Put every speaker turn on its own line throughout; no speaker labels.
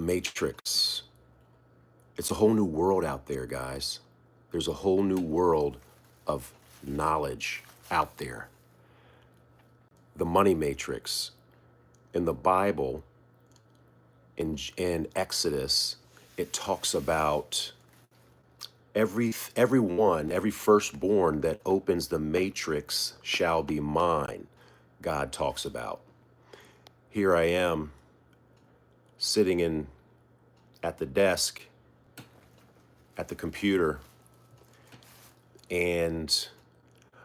Matrix. It's a whole new world out there, guys. There's a whole new world of knowledge out there. The money matrix. In the Bible, in Exodus, it talks about every firstborn that opens the matrix shall be mine. God talks about. Here I am sitting at the desk at the computer, and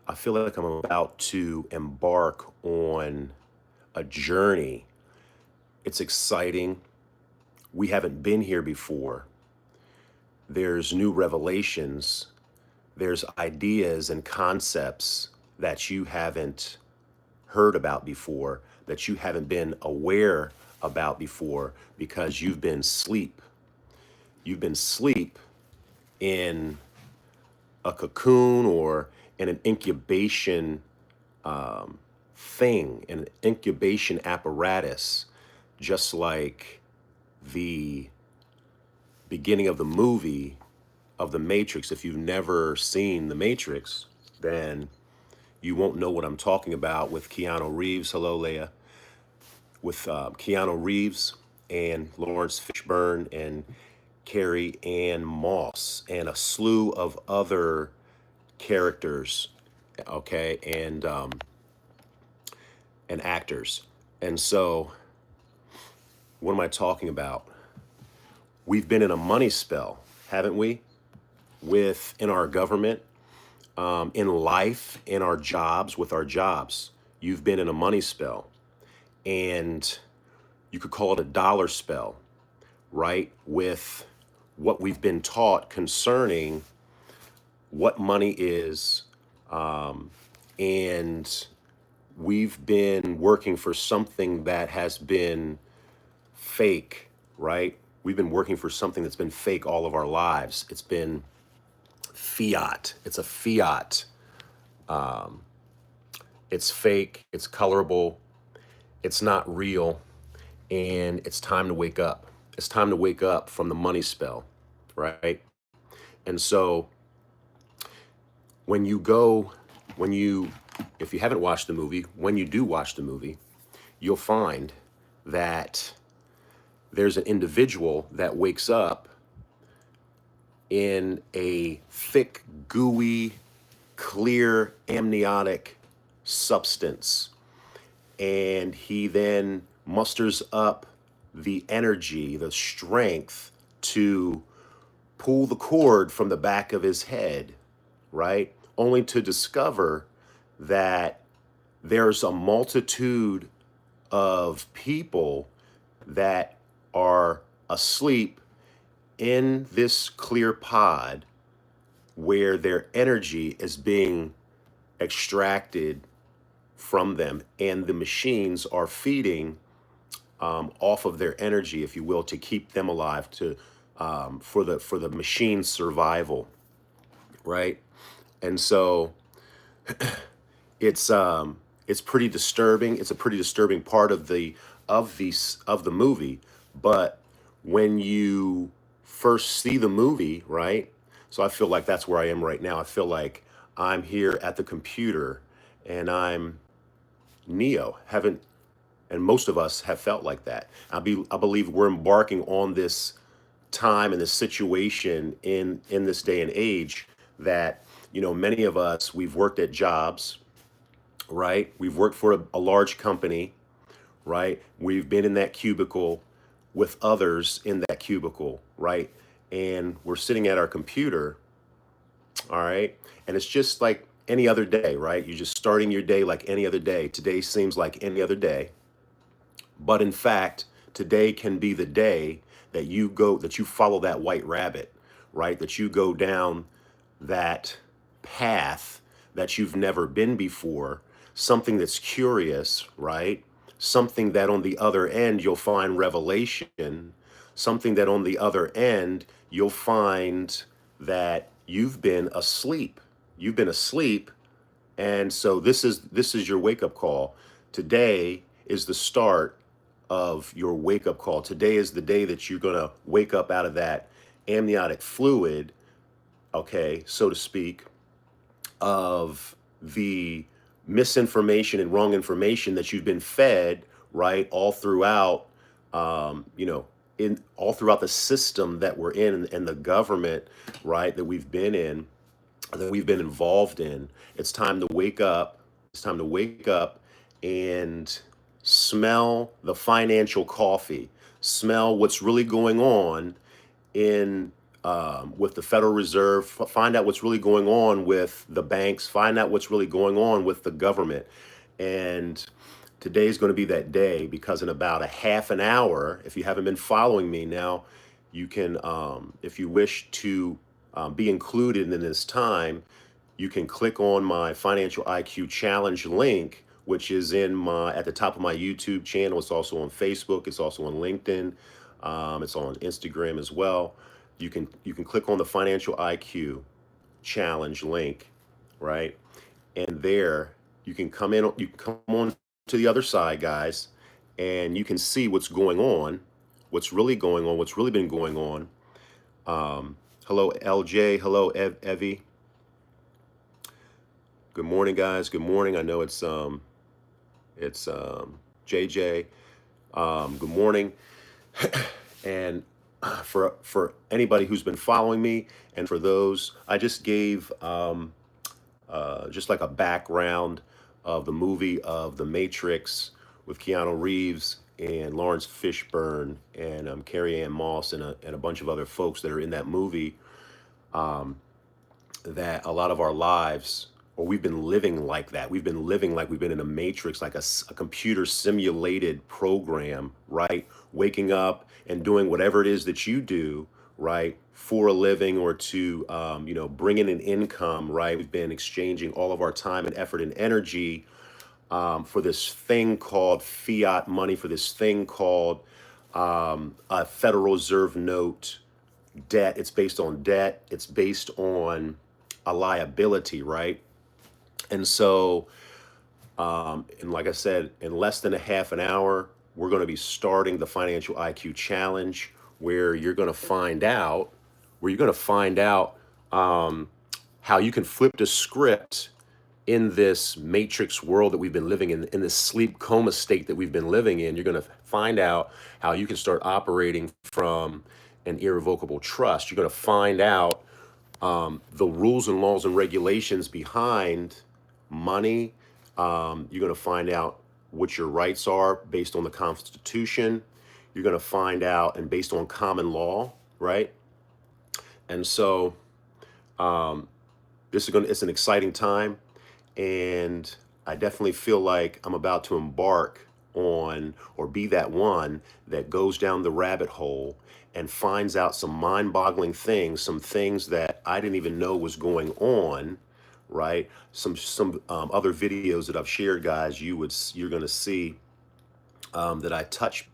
I feel like I'm about to embark on a journey. It's exciting. We haven't been here before. There's new revelations. There's ideas and concepts that you haven't heard about before, that you haven't been aware about before because you've been asleep. You've been asleep in a cocoon or in an incubation thing, an incubation apparatus, just like the beginning of the movie of The Matrix. If you've never seen The Matrix, then you won't know what I'm talking about with Keanu Reeves. Hello, Leia. With Keanu Reeves and Lawrence Fishburne and Carrie Ann Moss and a slew of other characters, okay, and actors. And so, what am I talking about? We've been in a money spell, haven't we? In our government, in life, in our jobs, with our jobs. You've been in a money spell. And you could call it a dollar spell, right? With what we've been taught concerning what money is. And we've been working for something that has been fake, right? We've been working for something that's been fake all of our lives. It's been fiat. It's a fiat. It's fake. It's colorable. It's not real. And it's time to wake up. It's time to wake up from the money spell, right? And so if you haven't watched the movie, when you do watch the movie, you'll find that there's an individual that wakes up in a thick, gooey, clear, amniotic substance. And he then musters up the energy, the strength to pull the cord from the back of his head, right? Only to discover that there's a multitude of people that are asleep in this clear pod where their energy is being extracted from them, and the machines are feeding off of their energy, if you will, to keep them alive, for the machine's survival, right? And so it's pretty disturbing. It's a pretty disturbing part of the movie. But when you first see the movie, right? So I feel like that's where I am right now. I feel like I'm here at the computer and I'm Neo. And most of us have felt like that. I believe we're embarking on this time and this situation in this day and age that, many of us, we've worked at jobs, right? We've worked for a large company, right? We've been in that cubicle with others in that cubicle, right? And we're sitting at our computer, all right? And it's just like any other day, right? You're just starting your day like any other day. Today seems like any other day. But in fact, today can be the day that you follow that white rabbit, right? That you go down that path that you've never been before, something that's curious, right? Something that on the other end you'll find revelation, something that on the other end you'll find that you've been asleep. You've been asleep, and so this is your wake-up call. Today is the start of your wake up call. Today is the day that you're going to wake up out of that amniotic fluid, okay, so to speak, of the misinformation and wrong information that you've been fed, right, all throughout, you know, in all throughout the system that we're in and the government, right, that we've been in, that we've been involved in. It's time to wake up. It's time to wake up and smell the financial coffee. Smell what's really going on in with the Federal Reserve. Find out what's really going on with the banks. Find out what's really going on with the government. And today's going to be that day, because in about a half an hour, if you haven't been following me now, you can, if you wish to be included in this time, you can click on my Financial IQ Challenge link, which is at the top of my YouTube channel. It's also on Facebook. It's also on LinkedIn. It's on Instagram as well. You can click on the Financial IQ Challenge link, right? And there you can come in. You can come on to the other side, guys, and you can see what's going on, what's really going on, what's really been going on. Hello, LJ. Hello, Evie. Good morning, guys. Good morning. I know it's JJ. Good morning. And for anybody who's been following me, and for those, I just gave just like a background of the movie of The Matrix with Keanu Reeves and Lawrence Fishburne and Carrie Ann Moss and a bunch of other folks that are in that movie. That a lot of our lives, or we've been living like that. We've been living like we've been in a matrix, like a computer simulated program, right? Waking up and doing whatever it is that you do, right, for a living, or to, bring in an income, right? We've been exchanging all of our time and effort and energy for this thing called fiat money, for this thing called a Federal Reserve note, debt. It's based on debt. It's based on a liability, right? And so, and like I said, in less than a half an hour, we're going to be starting the Financial IQ Challenge, where you're going to find out, how you can flip the script in this matrix world that we've been living in this sleep coma state that we've been living in. You're going to find out how you can start operating from an irrevocable trust. You're going to find out the rules and laws and regulations behind money. You're going to find out what your rights are based on the Constitution. You're going to find out, and based on common law, right? And so it's an exciting time, and I definitely feel like I'm about to embark on, or be that one that goes down the rabbit hole and finds out some mind-boggling things, some things that I didn't even know was going on, right? Some other videos that I've shared, guys, you're going to see that I touch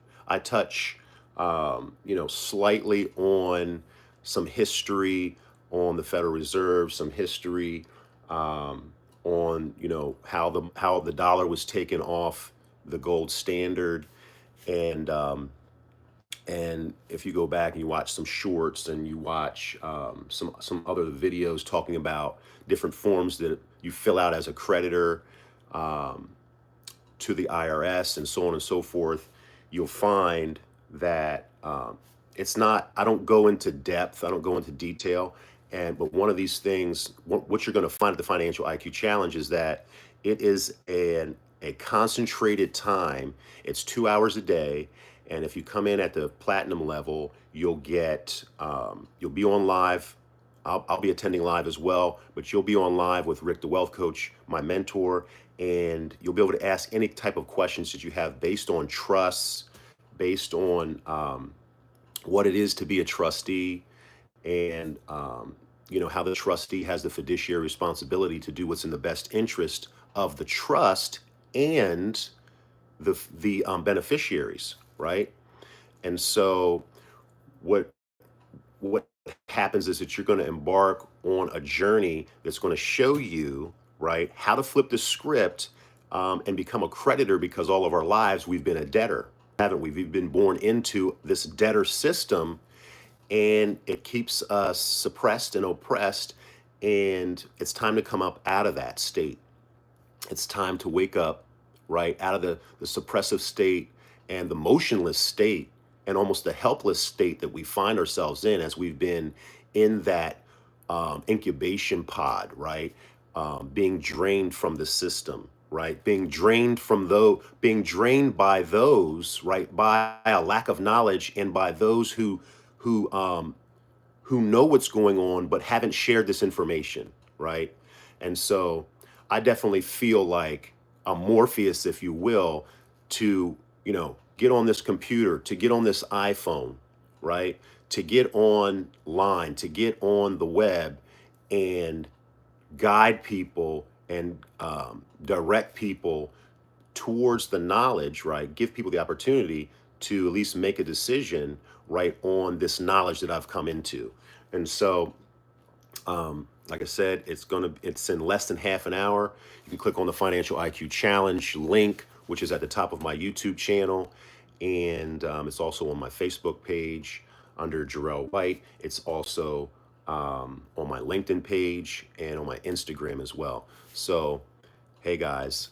slightly on some history on the Federal Reserve, some history on how the dollar was taken off the gold standard, and if you go back and you watch some shorts and you watch some other videos talking about different forms that you fill out as a creditor to the IRS and so on and so forth, you'll find that it's not. I don't go into depth. I don't go into detail. But one of these things, what you're going to find at the Financial IQ Challenge, is that it is a concentrated time. It's 2 hours a day. And if you come in at the platinum level, you'll be on live. I'll be attending live as well, but you'll be on live with Rick, the Wealth Coach, my mentor, and you'll be able to ask any type of questions that you have based on trusts, based on what it is to be a trustee, and how the trustee has the fiduciary responsibility to do what's in the best interest of the trust and the beneficiaries, right? And so what happens is that you're going to embark on a journey that's going to show you, right, how to flip the script and become a creditor, because all of our lives we've been a debtor. haven't we? We've been born into this debtor system, and it keeps us suppressed and oppressed. And it's time to come up out of that state. It's time to wake up, right, out of the suppressive state and the motionless state and almost the helpless state that we find ourselves in as we've been in that incubation pod, right? Being drained from the system, right? Being drained by those, right, by a lack of knowledge and by those who um, who know what's going on but haven't shared this information, right? And so I definitely feel like a Morpheus, if you will, to, get on this computer, to get on this iPhone, right? To get online, to get on the web and guide people and direct people towards the knowledge, right? Give people the opportunity to at least make a decision, right, on this knowledge that I've come into. And so, like I said, it's in less than half an hour. You can click on the Financial IQ Challenge link, which is at the top of my YouTube channel, and it's also on my Facebook page under Jerrell White. It's also on my LinkedIn page and on my Instagram as well. So, hey guys,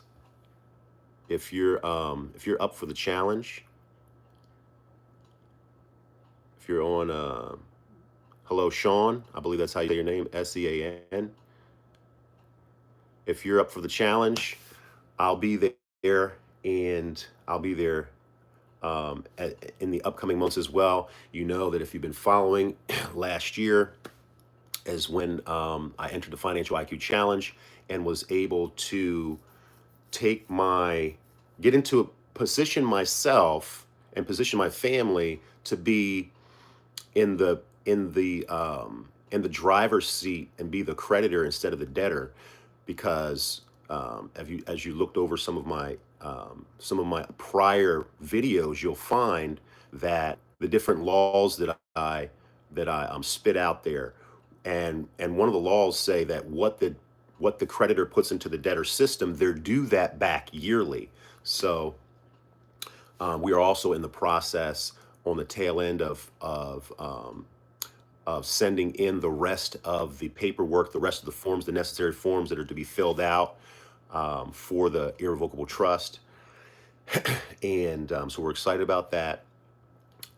if you're up for the challenge, if you're on hello Sean, I believe that's how you say your name, Sean. If you're up for the challenge, I'll be there, and I'll be there in the upcoming months as well. You know that if you've been following, last year is when I entered the Financial IQ Challenge and was able to get into a position myself and position my family to be in the driver's seat and be the creditor instead of the debtor, because as you looked over some of my prior videos, you'll find that the different laws that I spit out there, and one of the laws say that what the creditor puts into the debtor system, they're due that back yearly. So we are also in the process on the tail end of sending in the rest of the paperwork, the rest of the forms, the necessary forms that are to be filled out for the irrevocable trust. And so we're excited about that.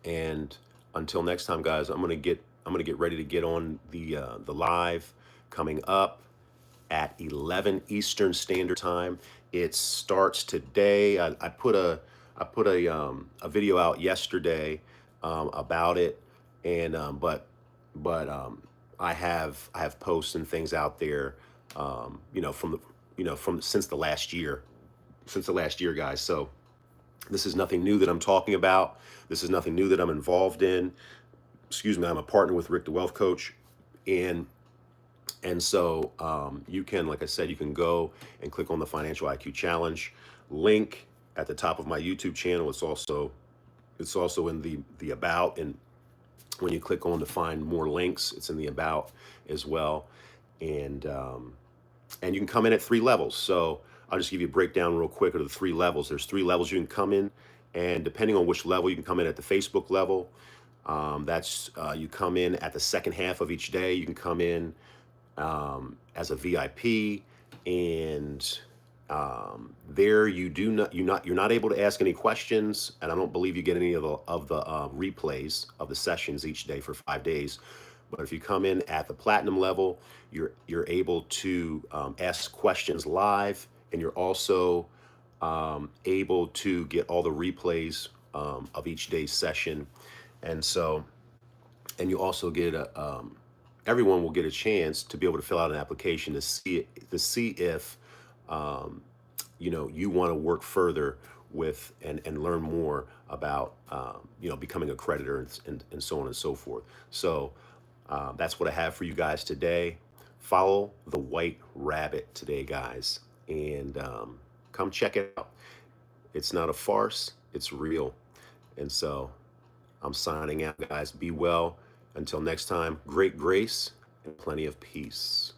And until next time, guys, I'm gonna get ready to get on the live coming up at 11 Eastern Standard Time. It starts today. I put a video out yesterday about it, and I have posts and things out there, from since the last year, guys. So this is nothing new that I'm talking about. This is nothing new that I'm involved in. Excuse me. I'm a partner with Rick, the Wealth Coach, and so you can, like I said, you can go and click on the Financial IQ Challenge link at the top of my YouTube channel. It's also in the about, and when you click on to find more links, it's in the about as well. And you can come in at 3 levels. So I'll just give you a breakdown real quick of the 3 levels. There's 3 levels you can come in, and depending on which level, you can come in at the Facebook level. That's you come in at the second half of each day. You can come in as a VIP, and there you're not able to ask any questions, and I don't believe you get any of the replays of the sessions each day for 5 days. But if you come in at the platinum level, you're able to ask questions live, and you're also able to get all the replays of each day's session. And you also get everyone will get a chance to be able to fill out an application to see if you want to work further with and learn more about becoming a creditor, and so on and so forth. So that's what I have for you guys today. Follow the White Rabbit today, guys, and come check it out. It's not a farce, it's real. And so I'm signing out, guys. Be well. Until next time, great grace and plenty of peace.